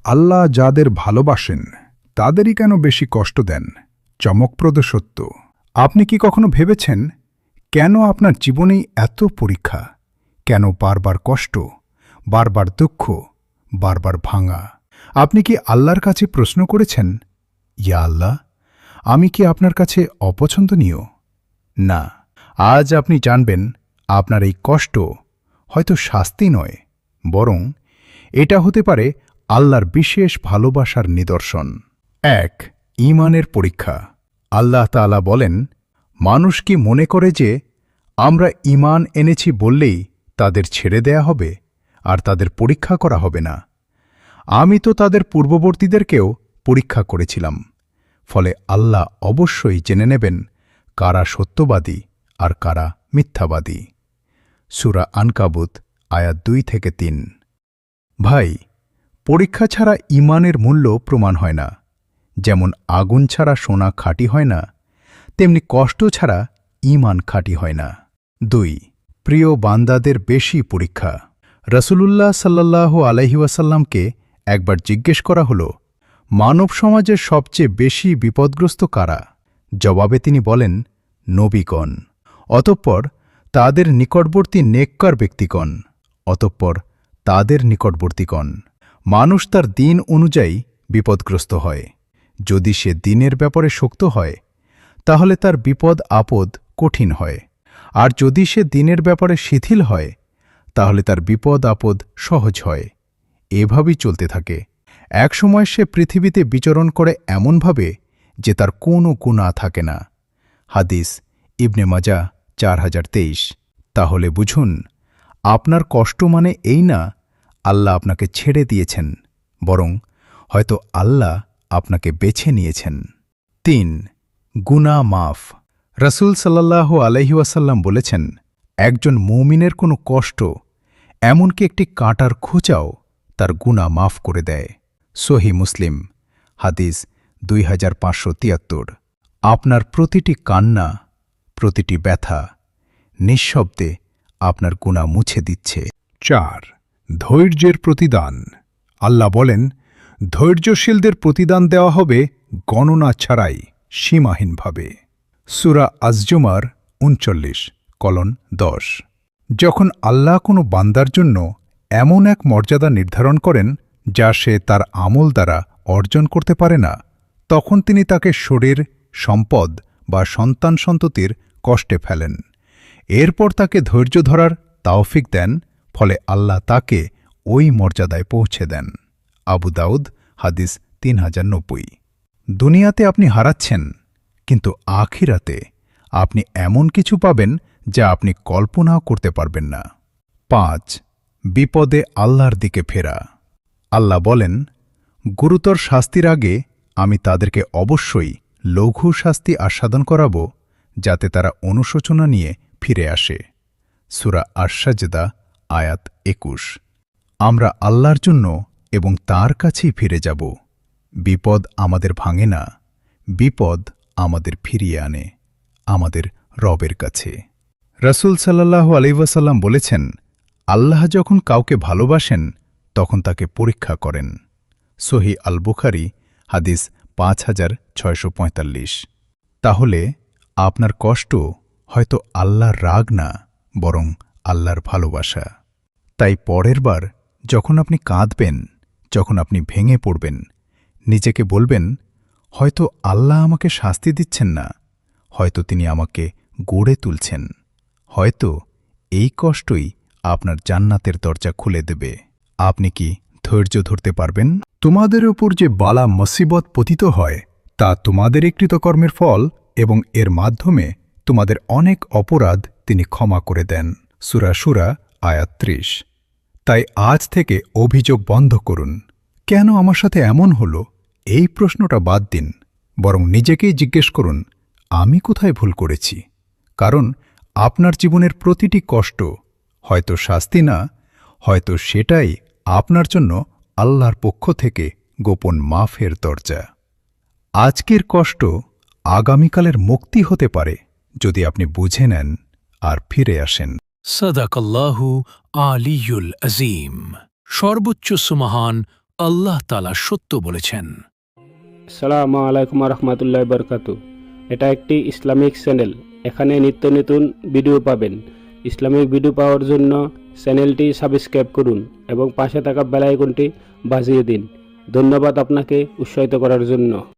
আল্লাহ যাদের ভালোবাসেন তাদেরই কেন বেশি কষ্ট দেন? চমকপ্রদ সত্য। আপনি কি কখনো ভেবেছেন কেন আপনার জীবনেই এত পরীক্ষা? কেন বারবার কষ্ট, বারবার দুঃখ, বারবার ভাঙা? আপনি কি আল্লাহর কাছে প্রশ্ন করেছেন, ইয়া আল্লাহ, আমি কি আপনার কাছে অপছন্দনীয়? না, আজ আপনি জানবেন আপনার এই কষ্ট হয়তো শাস্তি নয়, বরং এটা হতে পারে আল্লাহর বিশেষ ভালোবাসার নিদর্শন। ১. ঈমানের পরীক্ষা। আল্লাহ তাআলা বলেন, মানুষ কি মনে করে যে আমরা ঈমান এনেছি বললেই তাদের ছেড়ে দেয়া হবে আর তাদের পরীক্ষা করা হবে না? আমি তো তাদের পূর্ববর্তীদেরকেও পরীক্ষা করেছিলাম। ফলে আল্লাহ অবশ্যই জেনে নেবেন কারা সত্যবাদী আর কারা মিথ্যাবাদী। সূরা আনকাবুত আয়াত ২-৩। ভাই, পরীক্ষা ছাড়া ঈমানের মূল্য প্রমাণ হয় না। যেমন আগুন ছাড়া সোনা খাঁটি হয় না, তেমনি কষ্ট ছাড়া ঈমান খাঁটি হয় না। ২. প্রিয় বান্দাদের বেশি পরীক্ষা। রাসূলুল্লাহ সাল্লাল্লাহু আলাইহি ওয়াসাল্লামকে একবার জিজ্ঞেস করা হল, মানব সমাজের সবচেয়ে বেশি বিপদগ্রস্ত কারা? জবাবে তিনি বলেন, নবীগণ, অতঃপর তাদের নিকটবর্তী নেককার ব্যক্তিগণ, অতঃপর তাদের নিকটবর্তীগণ। মানুষ তার দিন অনুযায়ী বিপদগ্রস্ত হয়। যদি সে দিনের ব্যাপারে শক্ত হয়, তাহলে তার বিপদ আপদ কঠিন হয়, আর যদি সে দিনের ব্যাপারে শিথিল হয়, তাহলে তার বিপদ আপদ সহজ হয়। এভাবেই চলতে থাকে। একসময় সে পৃথিবীতে বিচরণ করে এমনভাবে যে তার কোনো গুনাহ থাকে না। হাদিস ইবনে মাজাহ ৪০২৩। তাহলে বুঝুন, আপনার কষ্ট মানে এই না আল্লাহ আপনাকে ছেড়ে দিয়েছেন, বরং হয়তো আল্লাহ আপনাকে বেছে নিয়েছেন। ৩. গুনাহ মাফ। রাসূল সাল্লাল্লাহু আলাইহি ওয়াসাল্লাম বলেছেন, একজন মুমিনের কোনো কষ্ট, এমনকি একটি কাঁটার খোঁচাও তার গুনাহ মাফ করে দেয়। সহিহ মুসলিম হাদিস ২৫৭৩। আপনার প্রতিটি কান্না, প্রতিটি ব্যথা নিঃশব্দে আপনার গুনাহ মুছে দিচ্ছে। ৪. ধৈর্যের প্রতিদান। আল্লাহ বলেন, ধৈর্যশীলদের প্রতিদান দেওয়া হবে গণনা ছাড়াই, সীমাহীনভাবে। সূরা আজ-জুমার ৩৯:১০। যখন আল্লাহ কোনো বান্দার জন্য এমন এক মর্যাদা নির্ধারণ করেন যা সে তার আমল দ্বারা অর্জন করতে পারে না, তখন তিনি তাকে শরীর, সম্পদ বা সন্তান সন্ততির কষ্টে ফেলেন। এরপর তাকে ধৈর্য ধরার তাওফিক দেন, ফলে আল্লাহ তাকে ওই মর্যাদায় পৌঁছে দেন। আবু দাউদ হাদিস ৩০৯০। দুনিয়াতে আপনি হারাচ্ছেন, কিন্তু আখিরাতে আপনি এমন কিছু পাবেন যা আপনি কল্পনাও করতে পারবেন না। ৫. বিপদে আল্লাহর দিকে ফেরা। আল্লাহ বলেন, গুরুতর শাস্তির আগে আমি তাদেরকে অবশ্যই লঘু শাস্তি আস্বাদন করাব, যাতে তারা অনুশোচনা নিয়ে ফিরে আসে। সূরা আশ-সাজদা আয়াত ২১। আমরা আল্লাহর জন্য এবং তাঁর কাছেই ফিরে যাব। বিপদ আমাদের ভাঙে না, বিপদ আমাদের ফিরিয়ে আনে আমাদের রবের কাছে। রাসূল সাল্লাল্লাহু আলাইহি ওয়াসাল্লাম বলেছেন, আল্লাহ যখন কাউকে ভালোবাসেন তখন তাকে পরীক্ষা করেন। সহিহ আল বুখারী হাদিস ৫৬৪৫। তাহলে আপনার কষ্ট হয়তো আল্লাহর রাগ না, বরং আল্লাহর ভালোবাসা। তাই পরের বার যখন আপনি কাঁদবেন, যখন আপনি ভেঙে পড়বেন, নিজেকে বলবেন, হয়তো আল্লাহ আমাকে শাস্তি দিচ্ছেন না, হয়তো তিনি আমাকে গড়ে তুলছেন, হয়তো এই কষ্টই আপনার জান্নাতের দরজা খুলে দেবে। আপনি কি ধৈর্য ধরতে পারবেন? তোমাদের উপর যে বালা মুসিবত পতিত হয় তা তোমাদেরই কৃতকর্মের ফল, এবং এর মাধ্যমে তোমাদের অনেক অপরাধ তিনি ক্ষমা করে দেন। সূরা শুরা আয়াত ৩০। তাই আজ থেকে অভিযোগ বন্ধ করুন, কেন আমার সাথে এমন হল, এই প্রশ্নটা বাদ দিন, বরং নিজেকেই জিজ্ঞেস করুন, আমি কোথায় ভুল করেছি? কারণ আপনার জীবনের প্রতিটি কষ্ট হয়তো শাস্তি না, হয়তো সেটাই আপনার জন্য আল্লাহর পক্ষ থেকে গোপন মাফের দরজা। আজকের কষ্ট আগামীকালের মুক্তি হতে পারে যদি আপনি বুঝে নেন আর ফিরে আসেন। সাদাকাল্লাহু আলিয়ুল আজিম। সর্বোচ্চ সুমহান আল্লাহ তাআলা সত্য বলেছেন। আসসালামু আলাইকুম রহমতুল্লাহ বরকাতু। এটা একটি ইসলামিক চ্যানেল। এখানে নিত্য নতুন ভিডিও পাবেন। ইসলামিক ভিডিও পাওয়ার জন্য চ্যানেলটি সাবস্ক্রাইব করুন এবং পাশে থাকা বেল আইকনটি বাজিয়ে দিন। ধন্যবাদ আপনাকে উৎসাহিত করার জন্য।